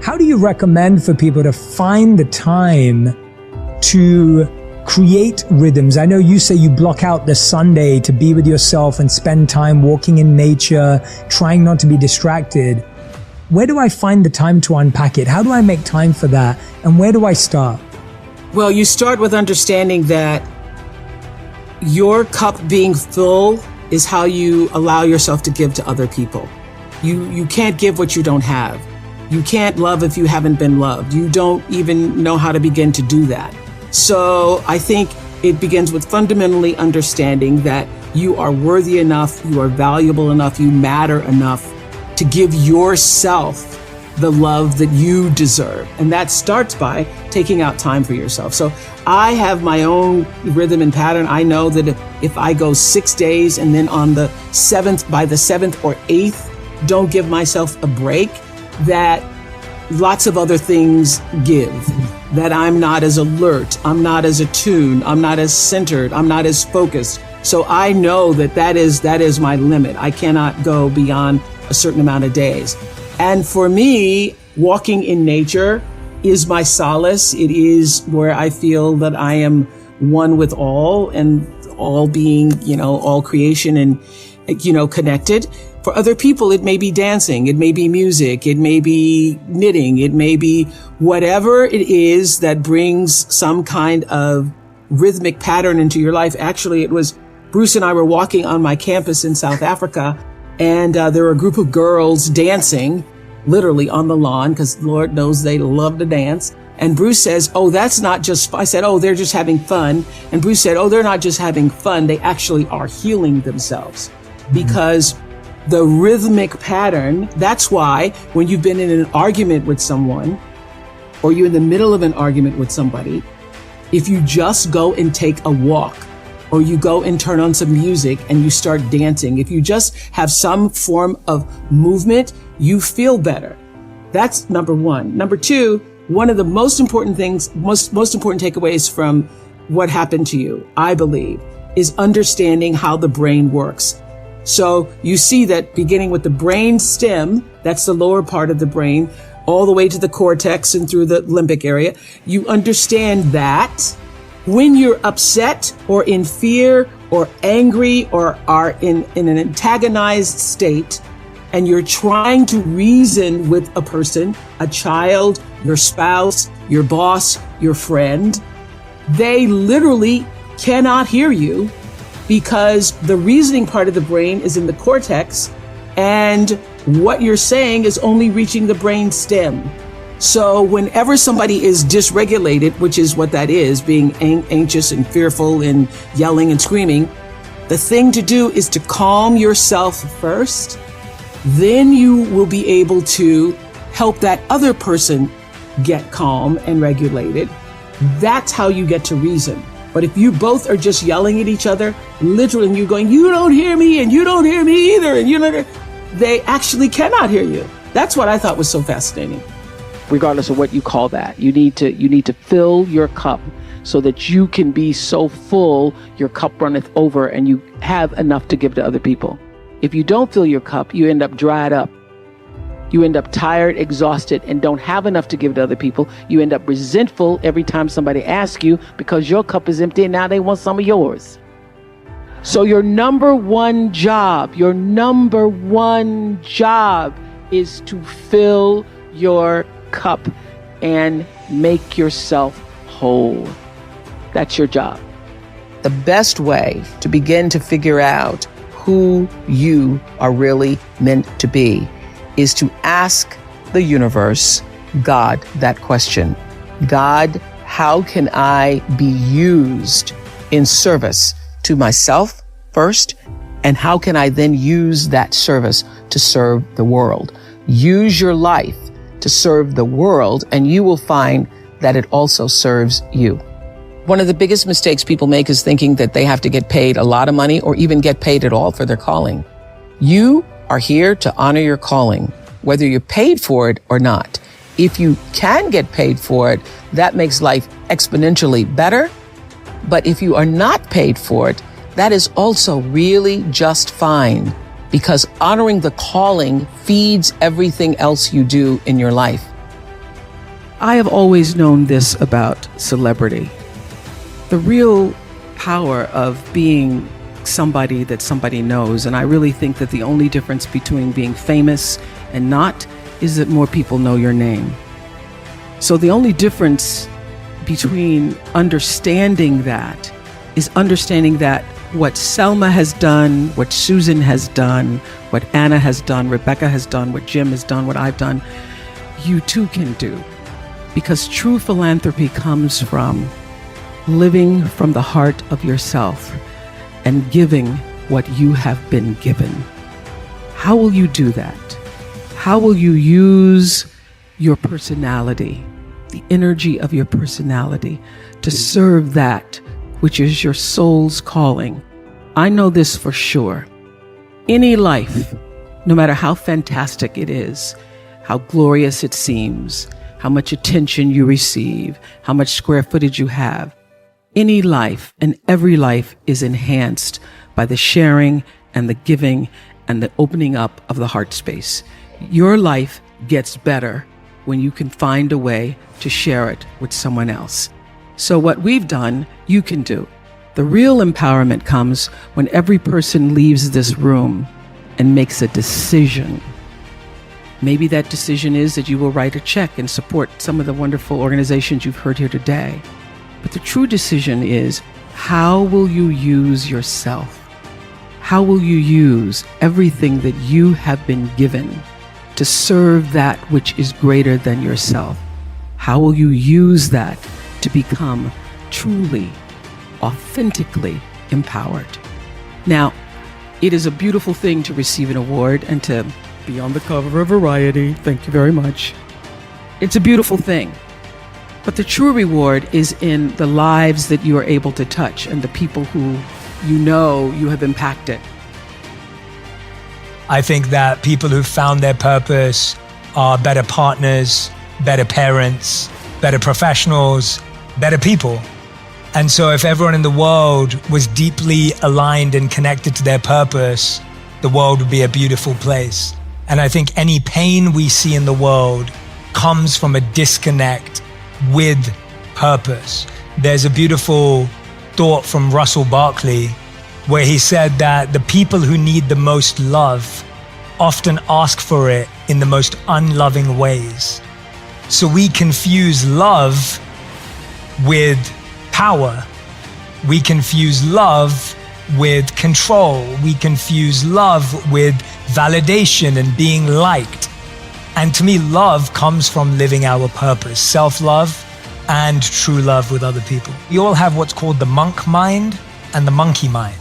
how do you recommend for people to find the time to create rhythms? I know you say you block out the Sunday to be with yourself and spend time walking in nature, trying not to be distracted. Where do I find the time to unpack it? How do I make time for that? And where do I start? Well, you start with understanding that your cup being full is how you allow yourself to give to other people. You can't give what you don't have. You can't love if you haven't been loved. You don't even know how to begin to do that. So I think it begins with fundamentally understanding that you are worthy enough, you are valuable enough, you matter enough to give yourself the love that you deserve. And that starts by taking out time for yourself. So I have my own rhythm and pattern. I know that if I go 6 days and then on the 7th, by the 7th or 8th, don't give myself a break, that lots of other things give, that I'm not as alert, I'm not as attuned, I'm not as centered, I'm not as focused. So I know that is my limit. I cannot go beyond a certain amount of days. And for me, walking in nature is my solace. It is where I feel that I am one with all, and all being, all creation and, connected. For other people, it may be dancing, it may be music, it may be knitting, it may be whatever it is that brings some kind of rhythmic pattern into your life. Actually, it was Bruce and I were walking on my campus in South Africa, and there were a group of girls dancing literally on the lawn, because Lord knows they love to dance. And Bruce says, "Oh, that's not just," I said, "Oh, they're just having fun." And Bruce said, "Oh, they're not just having fun. They actually are healing themselves." Because the rhythmic pattern, that's why when you've been in an argument with someone, or you're in the middle of an argument with somebody, if you just go and take a walk, or you go and turn on some music and you start dancing, if you just have some form of movement, you feel better. That's number one. Number two, one of the most important things, most important takeaways from what happened to you, I believe, is understanding how the brain works. So you see that beginning with the brain stem, that's the lower part of the brain, all the way to the cortex and through the limbic area. You understand that when you're upset or in fear or angry or are in an antagonized state, and you're trying to reason with a person, a child, your spouse, your boss, your friend, they literally cannot hear you, because the reasoning part of the brain is in the cortex, and what you're saying is only reaching the brain stem. So whenever somebody is dysregulated, which is what that is, being anxious and fearful and yelling and screaming, the thing to do is to calm yourself first. Then you will be able to help that other person get calm and regulated. That's how you get to reason. But if you both are just yelling at each other, literally, and you're going, "You don't hear me, and you don't hear me either," and they actually cannot hear you. That's what I thought was so fascinating. Regardless of what you call that, you need to fill your cup so that you can be so full, your cup runneth over, and you have enough to give to other people. If you don't fill your cup, you end up dried up. You end up tired, exhausted, and don't have enough to give to other people. You end up resentful every time somebody asks you, because your cup is empty and now they want some of yours. So your number one job is to fill your cup and make yourself whole. That's your job. The best way to begin to figure out who you are really meant to be is to ask the universe, God, that question. God, how can I be used in service to myself first? And how can I then use that service to serve the world? Use your life to serve the world, and you will find that it also serves you. One of the biggest mistakes people make is thinking that they have to get paid a lot of money or even get paid at all for their calling. You are here to honor your calling, whether you're paid for it or not. If you can get paid for it, that makes life exponentially better. But if you are not paid for it, that is also really just fine, because honoring the calling feeds everything else you do in your life. I have always known this about celebrity. The real power of being somebody that somebody knows, and I really think that the only difference between being famous and not is that more people know your name. So the only difference between understanding that is understanding that what Selma has done, what Susan has done, what Anna has done, Rebecca has done, what Jim has done, what I've done, you too can do. Because true philanthropy comes from living from the heart of yourself and giving what you have been given. How will you do that? How will you use your personality, the energy of your personality, to serve that which is your soul's calling? I know this for sure. Any life, no matter how fantastic it is, how glorious it seems, how much attention you receive, how much square footage you have, any life and every life is enhanced by the sharing and the giving and the opening up of the heart space. Your life gets better when you can find a way to share it with someone else. So what we've done, you can do. The real empowerment comes when every person leaves this room and makes a decision. Maybe that decision is that you will write a check and support some of the wonderful organizations you've heard here today. But the true decision is, how will you use yourself? How will you use everything that you have been given to serve that which is greater than yourself? How will you use that to become truly, authentically empowered? Now, it is a beautiful thing to receive an award and to be on the cover of Variety. Thank you very much. It's a beautiful thing. But the true reward is in the lives that you are able to touch and the people who you know you have impacted. I think that people who found their purpose are better partners, better parents, better professionals, better people. And so if everyone in the world was deeply aligned and connected to their purpose, the world would be a beautiful place. And I think any pain we see in the world comes from a disconnect with purpose. There's a beautiful thought from Russell Barkley where he said that the people who need the most love often ask for it in the most unloving ways. So we confuse love with power. We confuse love with control. We confuse love with validation and being liked. And to me, love comes from living our purpose, self-love and true love with other people. We all have what's called the monk mind and the monkey mind.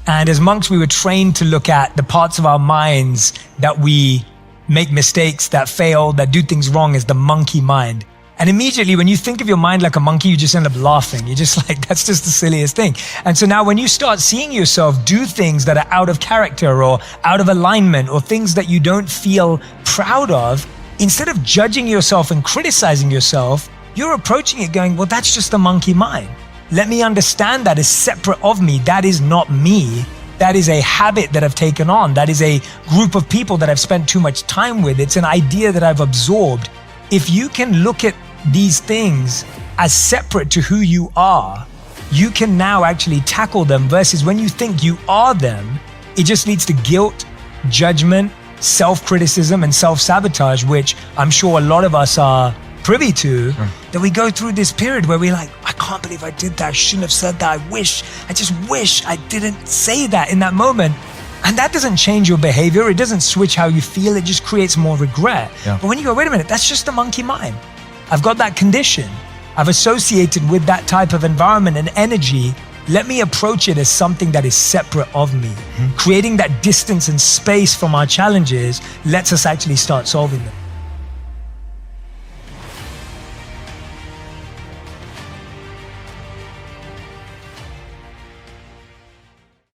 And as monks, we were trained to look at the parts of our minds that we make mistakes, that fail, that do things wrong as the monkey mind. And immediately when you think of your mind like a monkey, you just end up laughing. You're just like, that's just the silliest thing. And so now when you start seeing yourself do things that are out of character or out of alignment or things that you don't feel proud of, instead of judging yourself and criticizing yourself, you're approaching it going, well, that's just the monkey mind. Let me understand that as separate of me. That is not me. That is a habit that I've taken on. That is a group of people that I've spent too much time with. It's an idea that I've absorbed. If you can look at these things as separate to who you are, you can now actually tackle them, versus when you think you are them, it just leads to guilt, judgment, self-criticism, and self-sabotage, which I'm sure a lot of us are privy to, that we go through this period where we're like, I can't believe I did that. I shouldn't have said that. I just wish I didn't say that in that moment. And that doesn't change your behavior. It doesn't switch how you feel. It just creates more regret. Yeah. But when you go, wait a minute, that's just the monkey mind. I've got that condition. I've associated with that type of environment and energy. Let me approach it as something that is separate of me. Creating that distance and space from our challenges lets us actually start solving them.